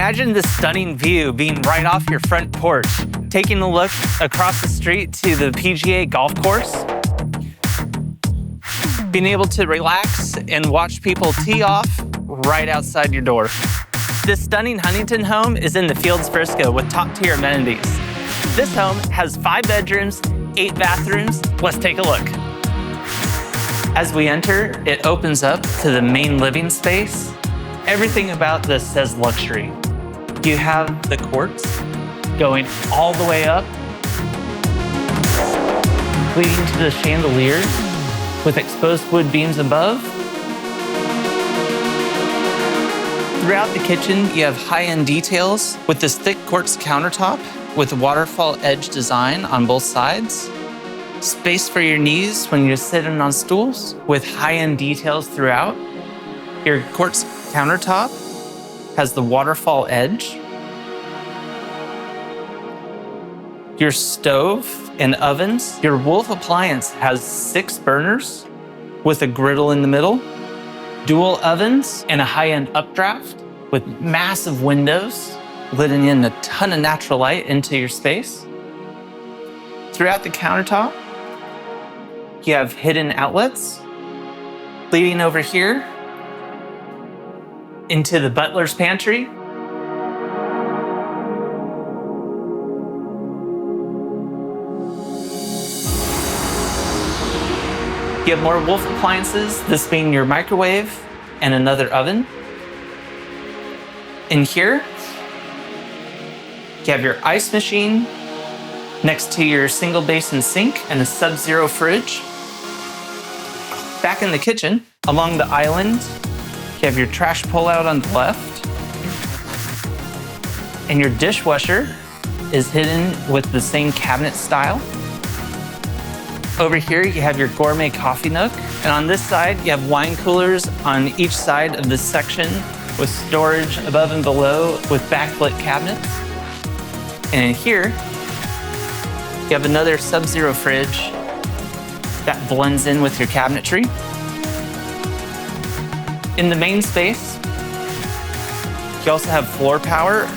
Imagine this stunning view being right off your front porch, taking a look across the street to the PGA golf course, being able to relax and watch people tee off right outside your door. This stunning Huntington home is in the Fields, Frisco with top-tier amenities. This home has 5 bedrooms, 8 bathrooms. Let's take a look. As we enter, it opens up to the main living space. Everything about this says luxury. You have the quartz going all the way up, leading to the chandeliers with exposed wood beams above. Throughout the kitchen, you have high-end details with this thick quartz countertop with waterfall edge design on both sides. Space for your knees when you're sitting on stools with high-end details throughout. Your quartz countertop has the waterfall edge. Your stove and ovens. Your Wolf appliance has 6 burners with a griddle in the middle, dual ovens, and a high-end updraft with massive windows letting in a ton of natural light into your space. Throughout the countertop, you have hidden outlets leading over here into the Butler's pantry. You have more Wolf appliances, this being your microwave and another oven. In here, you have your ice machine next to your single basin sink and a sub-zero fridge. Back in the kitchen, along the island, you have your trash pullout on the left. And your dishwasher is hidden with the same cabinet style. Over here, you have your gourmet coffee nook. And on this side, you have wine coolers on each side of this section with storage above and below with backlit cabinets. And in here, you have another sub-zero fridge that blends in with your cabinetry. In the main space, you also have floor power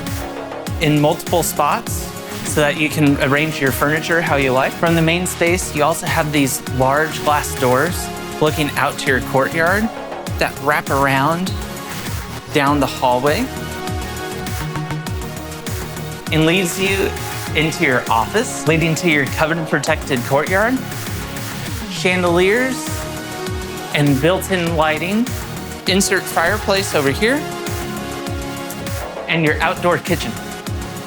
in multiple spots so that you can arrange your furniture how you like. From the main space, you also have these large glass doors looking out to your courtyard that wrap around down the hallway and leads you into your office, leading to your covenant-protected courtyard, chandeliers, and built-in lighting. Insert fireplace over here, and your outdoor kitchen.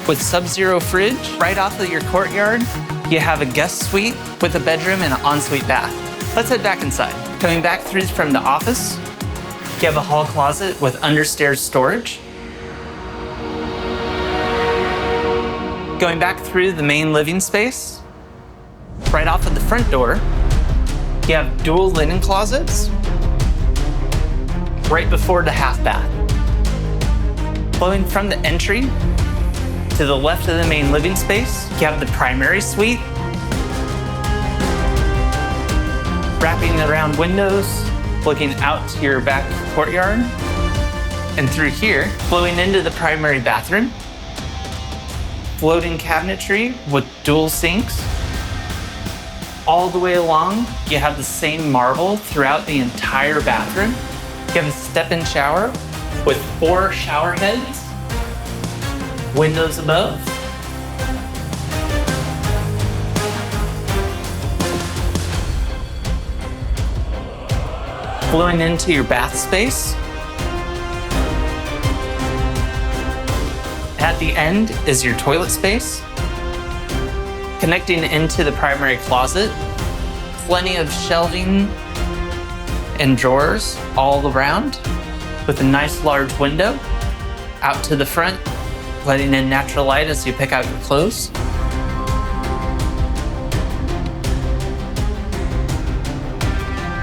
With sub-zero fridge, right off of your courtyard, you have a guest suite with a bedroom and an ensuite bath. Let's head back inside. Coming back through from the office, you have a hall closet with understairs storage. Going back through the main living space, right off of the front door, you have dual linen closets right before the half bath. Flowing from the entry to the left of the main living space, you have the primary suite, wrapping around windows, looking out to your back courtyard. And through here, flowing into the primary bathroom, floating cabinetry with dual sinks. All the way along, you have the same marble throughout the entire bathroom. You have a step-in shower with 4 shower heads, windows above. Flowing into your bath space. At the end is your toilet space. Connecting into the primary closet, plenty of shelving and drawers all around with a nice large window out to the front, letting in natural light as you pick out your clothes.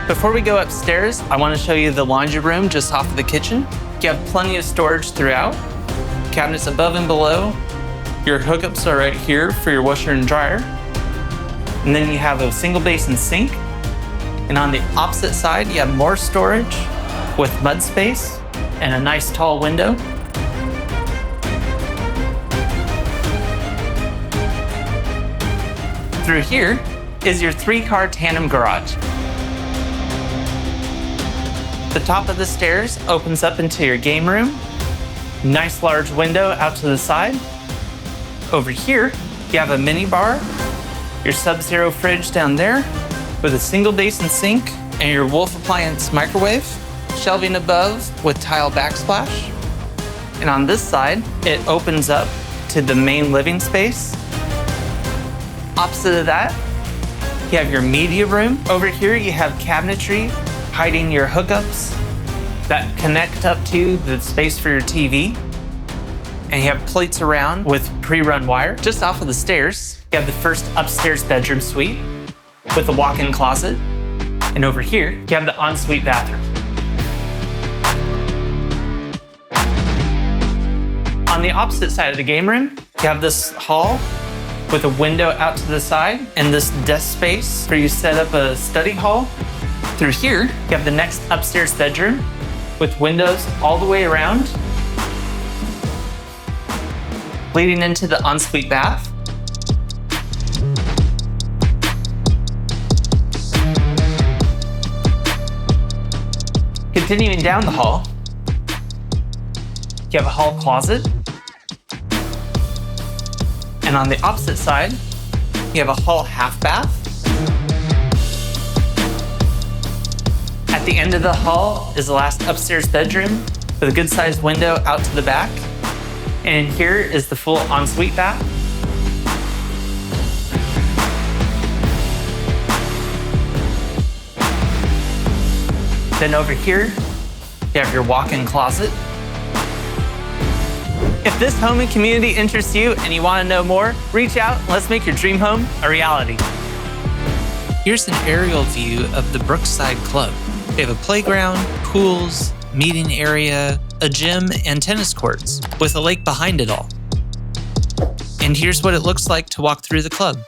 Before we go upstairs, I want to show you the laundry room just off of the kitchen. You have plenty of storage throughout, cabinets above and below. Your hookups are right here for your washer and dryer. And then you have a single basin sink. And on the opposite side, you have more storage with mud space and a nice tall window. Through here is your 3-car tandem garage. The top of the stairs opens up into your game room. Nice large window out to the side. Over here, you have a mini bar, your Sub-Zero fridge down there with a single basin sink and your Wolf Appliance microwave. Shelving above with tile backsplash. And on this side, it opens up to the main living space. Opposite of that, you have your media room. Over here, you have cabinetry hiding your hookups that connect up to the space for your TV. And you have plates around with pre-run wire. Just off of the stairs, you have the first upstairs bedroom suite with a walk-in closet. And over here, you have the ensuite bathroom. On the opposite side of the game room, you have this hall with a window out to the side and this desk space where you set up a study hall. Through here, you have the next upstairs bedroom with windows all the way around, leading into the ensuite bath. Continuing down the hall, you have a hall closet. And on the opposite side, you have a hall half bath. At the end of the hall is the last upstairs bedroom with a good sized window out to the back. And here is the full ensuite bath. Then over here, you have your walk-in closet. If this home and community interests you and you want to know more, reach out and let's make your dream home a reality. Here's an aerial view of the Brookside Club. They have a playground, pools, meeting area, a gym, and tennis courts with a lake behind it all. And here's what it looks like to walk through the club.